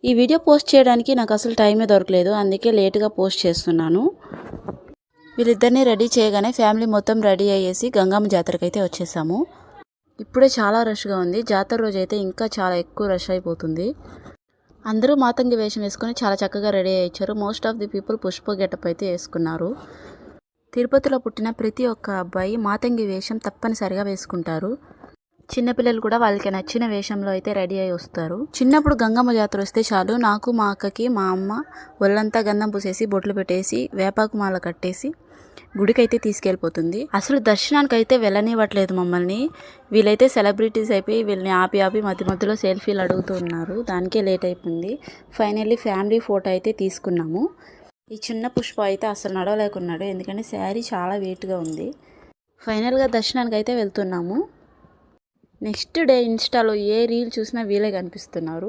ఈ video post చేయడానికి నాకు అసలు టైమే దొరకలేదు, అందుకే లేట్గా పోస్ట్ చేస్తున్నాను. వీళ్ళిద్దరిని రెడీ చేయగానే ఫ్యామిలీ మొత్తం రెడీ అయ్యేసి గంగమ్మ జాతరకి అయితే వచ్చేసాము. ఇప్పుడే చాలా రష్గా ఉంది. జాతర రోజు అయితే ఇంకా చాలా ఎక్కువ రష్ అయిపోతుంది. అందరూ మాతంగి వేషం వేసుకొని చాలా చక్కగా రెడీ అయ్యారు. Most of the people Pushpa getup అయితే వేసుకున్నారు. తిరుపతిలో పుట్టిన ప్రతి ఒక్క అబ్బాయి మాతంగి వేషం తప్పనిసరిగా వేసుకుంటారు. చిన్నపిల్లలు కూడా వాళ్ళకి నచ్చిన వేషంలో అయితే రెడీ అయి వస్తారు. చిన్నప్పుడు గంగమ్మ జాతర వస్తే చాలు నాకు, మా అక్కకి, మా అమ్మ ఒళ్ళంతా గంధం పూసేసి బొట్లు పెట్టేసి వేపాకు మాల కట్టేసి గుడికైతే తీసుకెళ్ళిపోతుంది. అసలు దర్శనానికి అయితే వెళ్ళనివ్వట్లేదు మమ్మల్ని. వీళ్ళైతే సెలబ్రిటీస్ అయిపోయి వీళ్ళని ఆపి మధ్య మధ్యలో సెల్ఫీలు అడుగుతున్నారు. దానికే లేట్ అయిపోయింది. ఫైనల్లీ ఫ్యామిలీ ఫోటో అయితే తీసుకున్నాము. ఈ చిన్న పుష్ప అయితే అసలు నడవలేకున్నాడు, ఎందుకంటే శారీ చాలా వెయిట్గా ఉంది. ఫైనల్గా దర్శనానికి అయితే వెళ్తున్నాము. నెక్స్ట్ డే ఇన్స్టాలో ఏ రీల్ చూసినా వీళ్ళే కనిపిస్తున్నారు.